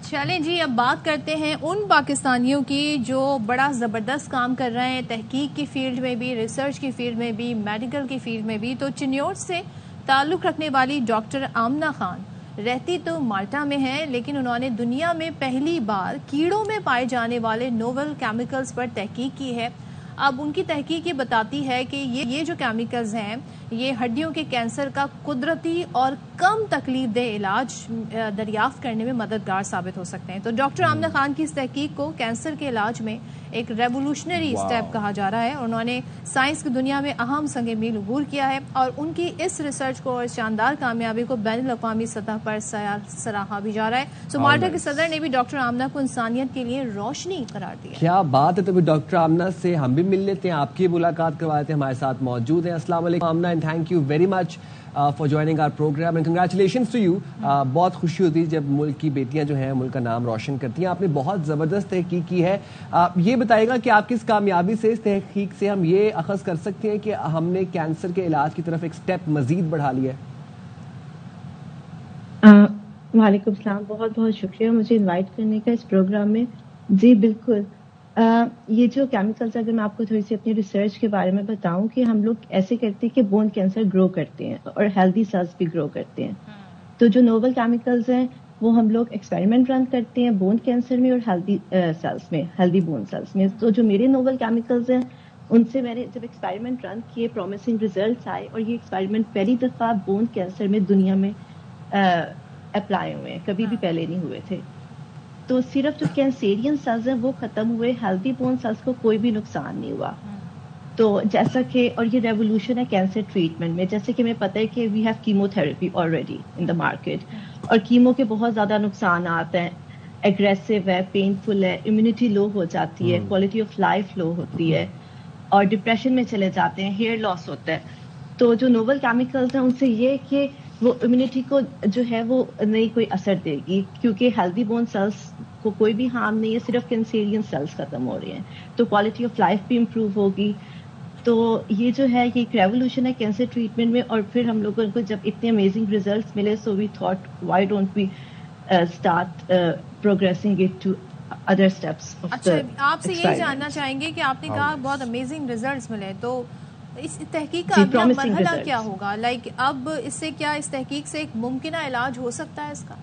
چلیں جی، اب بات کرتے ہیں ان پاکستانیوں کی جو بڑا زبردست کام کر رہے ہیں تحقیق کی فیلڈ میں بھی، ریسرچ کی فیلڈ میں بھی، میڈیکل کی فیلڈ میں بھی. تو چنیوٹ سے تعلق رکھنے والی ڈاکٹر آمنہ خان رہتی تو مالٹا میں ہیں، لیکن انہوں نے دنیا میں پہلی بار کیڑوں میں پائے جانے والے نوول کیمیکلز پر تحقیق کی ہے. اب ان کی تحقیق یہ بتاتی ہے کہ یہ جو کیمیکلز ہیں یہ ہڈیوں کے کینسر کا قدرتی اور کم تکلیف دہ علاج دریافت کرنے میں مددگار ثابت ہو سکتے ہیں. تو ڈاکٹر آمنہ خان کی اس تحقیق کو کینسر کے علاج میں ایک ریولوشنری سٹیپ کہا جا رہا ہے. انہوں نے سائنس کی دنیا میں اہم سنگ میل عبور کیا ہے اور ان کی اس ریسرچ کو اور اس شاندار کامیابی کو بین الاقوامی سطح پر سراہا بھی جا رہا ہے. سو مالٹا کے صدر نے بھی ڈاکٹر آمنہ کو انسانیت کے لیے روشنی قرار دیا. کیا بات ہے. تو ڈاکٹر آمنہ سے ہم بھی مل لیتے ہیں، آپ کی ملاقات کروا دیتے ہیں. ہمارے ساتھ موجود ہیں. السلام علیکم Amna, and thank you very much for joining our programme and congratulations to you. بہت خوشی ہوتی ہے جب ملک کی بیٹیاں جو ہیں ملک کا نام روشن کرتی ہیں. آپ نے بہت زبردست تحقیق کی ہے. یہ بتائیے گا کہ آپ کی اس کامیابی سے، اس تحقیق سے ہم یہ اخذ کر سکتے ہیں کہ ہم نے کینسر کے علاج کی طرف ایک سٹیپ مزید بڑھا لیا ہے؟ وعلیکم السلام، بہت بہت شکریہ مجھے انوائٹ کرنے کا اس پروگرام میں. جی بالکل، یہ جو کیمیکلز، اگر میں آپ کو تھوڑی سی اپنی ریسرچ کے بارے میں بتاؤں کہ ہم لوگ ایسے کرتے ہیں کہ بون کینسر گرو کرتے ہیں اور ہیلدی سیلز بھی گرو کرتے ہیں. تو جو نوول کیمیکلز ہیں وہ ہم لوگ ایکسپیریمنٹ رن کرتے ہیں بون کینسر میں اور ہیلدی سیلز میں، ہیلدی بون سیلز میں. تو جو میرے نوول کیمیکلز ہیں ان سے میں نے جب ایکسپیریمنٹ رن کیے پرومسنگ ریزلٹس آئے، اور یہ ایکسپیریمنٹ پہلی دفعہ بون کینسر میں دنیا میں اپلائی ہوئے ہیں، کبھی بھی پہلے نہیں ہوئے تھے. تو صرف جو کینسیرین سیلز ہیں وہ ختم ہوئے، ہیلدی بون سیلز کو کوئی بھی نقصان نہیں ہوا. تو جیسا کہ، اور یہ ریولیوشن ہے کینسر ٹریٹمنٹ میں. جیسے کہ ہمیں پتہ ہے کہ we have chemotherapy already in the market, اور کیمو کے بہت زیادہ نقصانات ہیں، اگریسو ہے، پینفل ہے، امیونٹی لو ہو جاتی ہے، کوالٹی آف لائف لو ہوتی ہے، اور ڈپریشن میں چلے جاتے ہیں، ہیئر لاس ہوتا ہے. تو جو نوول کیمیکلز ہیں ان سے یہ کہ وہ امیونٹی کو جو ہے وہ نہیں کوئی اثر دے گی، کیونکہ ہیلدی بون سیلز کو کوئی بھی ہارم نہیں ہے، صرف کینسیرین سیلز ختم ہو رہے ہیں. تو کوالٹی آف لائف بھی امپروو ہوگی. تو یہ جو ہے یہ ایک ریولیوشن ہے کینسر ٹریٹمنٹ میں. اور پھر ہم لوگوں کو جب اتنے امیزنگ ریزلٹس ملے، so we thought why don't we start progressing it to other steps. اچھا، آپ سے یہی جاننا چاہیں گے کہ آپ نے کہا بہت امیزنگ ریزلٹس ملے، تو اس تحقیق کا اگلا مرحلہ کیا ہوگا؟ لائک اب اس سے کیا، اس تحقیق سے ایک ممکنہ علاج ہو سکتا ہے اس کا؟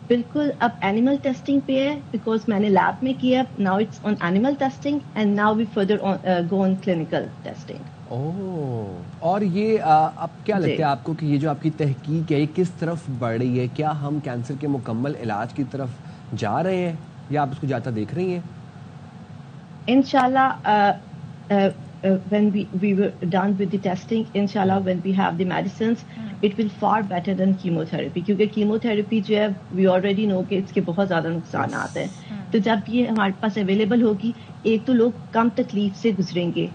بالکل، اب اینیمل ٹیسٹنگ پہ ہے، بیکاز میں نے لیب میں کیا. Now it's on animal testing and now we further go on clinical testing. اور یہ اب کیا لگتا ہے آپ کو کہ یہ جو آپ کی تحقیق ہے یہ کس طرف بڑھ رہی ہے؟ کیا ہم کینسر کے مکمل علاج کی طرف جا رہے ہیں یا آپ اس کو جاتا دیکھ رہی ہیں؟ انشاءاللہ when we were done with the testing, inshallah when we have the medicines, it will far better than chemotherapy. کیونکہ chemotherapy جو ہے we already know کہ اس کے بہت زیادہ نقصانات ہیں. تو جب یہ ہمارے پاس اویلیبل ہوگی، ایک تو لوگ کم تکلیف سے گزریں گے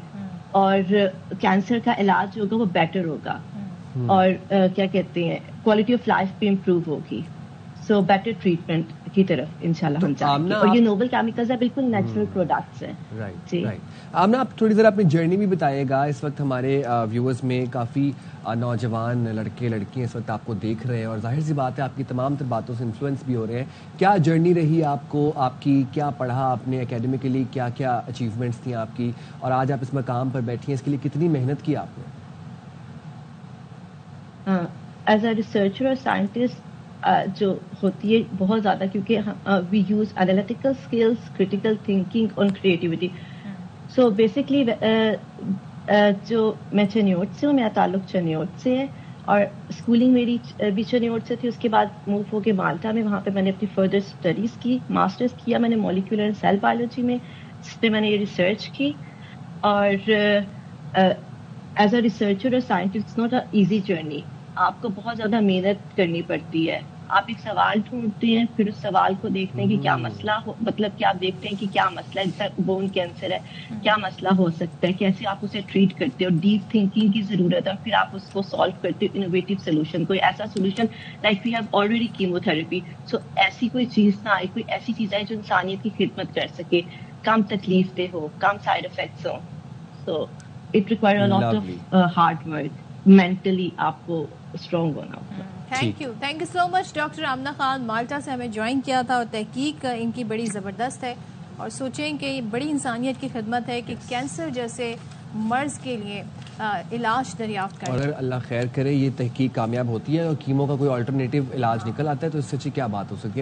اور کینسر کا علاج ہوگا وہ بیٹر ہوگا، اور کیا کہتے ہیں کوالٹی آف لائف بھی امپروو ہوگی. سو بیٹر ٹریٹمنٹ کی طرف انشاءاللہ ہم جائیں گے. اور یہ نوبل کیمیکلز ہیں، بالکل نیچرل پروڈکٹس ہیں. جی آمنہ، آپ تھوڑی ذرا اپنی جرنی بھی بتائیے گا. اس وقت ہمارے ویورز میں کافی نوجوان لڑکے لڑکیاں اس وقت آپ کو دیکھ رہے ہیں، اور ظاہر سی بات ہے آپ کی تمام تر باتوں سے انفلوئنس بھی ہو رہے ہیں. کیا جرنی رہی آپ کو، آپ کی کیا پڑھا آپ نے اکیڈمیکلی، کیا کیا اچیومنٹس تھیں آپ کی، اور آج آپ اس مقام پر بیٹھی ہیں، اس کے لیے کتنی محنت کی آپ نے؟ ایز اے ریسرچر اور سائنٹسٹ جو ہوتی ہے بہت زیادہ، کیونکہ we use analytical skills, critical thinking اور کریٹیوٹی. سو بیسکلی جو میں چنیوٹ سے ہوں، میرا تعلق چنیوٹ سے ہے، اور اسکولنگ میری بھی چنیوٹ سے تھی. اس کے بعد موو ہو کے مالٹا میں، وہاں پہ میں نے اپنی فردر اسٹڈیز کی، ماسٹرز کیا میں نے مولیکولر اینڈ سیل بایولوجی میں، جس پہ میں نے یہ ریسرچ کی. اور ایز اے ریسرچر اور scientist it's not a easy journey. آپ کو بہت زیادہ محنت کرنی پڑتی ہے. آپ ایک سوال ڈھونڈتے ہیں، پھر اس سوال کو دیکھتے ہیں کہ کیا مسئلہ ہو، مطلب کہ آپ دیکھتے ہیں کہ کیا مسئلہ ہے. جیسا بون کینسر ہے، کیا مسئلہ ہو سکتا ہے، کیسے آپ اسے ٹریٹ کرتے ہو. ڈیپ تھنکنگ کی ضرورت ہے، پھر آپ اس کو سالو کرتے ہو انوویٹو سولوشن. کوئی ایسا solution like we have already chemotherapy, so ایسی کوئی چیز نہ آئے، کوئی ایسی چیز آئے جو انسانیت کی خدمت کر سکے، کم تکلیف دہ ہو، کم سائڈ افیکٹس ہوں. So it require a lot of hard work. Mentally آپ کو اسٹرانگ ہونا ہوتا ہے. Thank you so much doctor Amna Khan Malta سے ہمیں جوائن کیا تھا. اور تحقیق ان کی بڑی زبردست ہے اور سوچیں کہ یہ بڑی انسانیت کی خدمت ہے کہ کینسر جیسے مرض کے لیے علاج دریافت کریں. اور اگر اللہ خیر کرے یہ تحقیق کامیاب ہوتی ہے اور کیمو کا کوئی آلٹرنیٹیو علاج نکل آتا ہے تو اس سے اچھی کیا بات ہو سکتی ہے.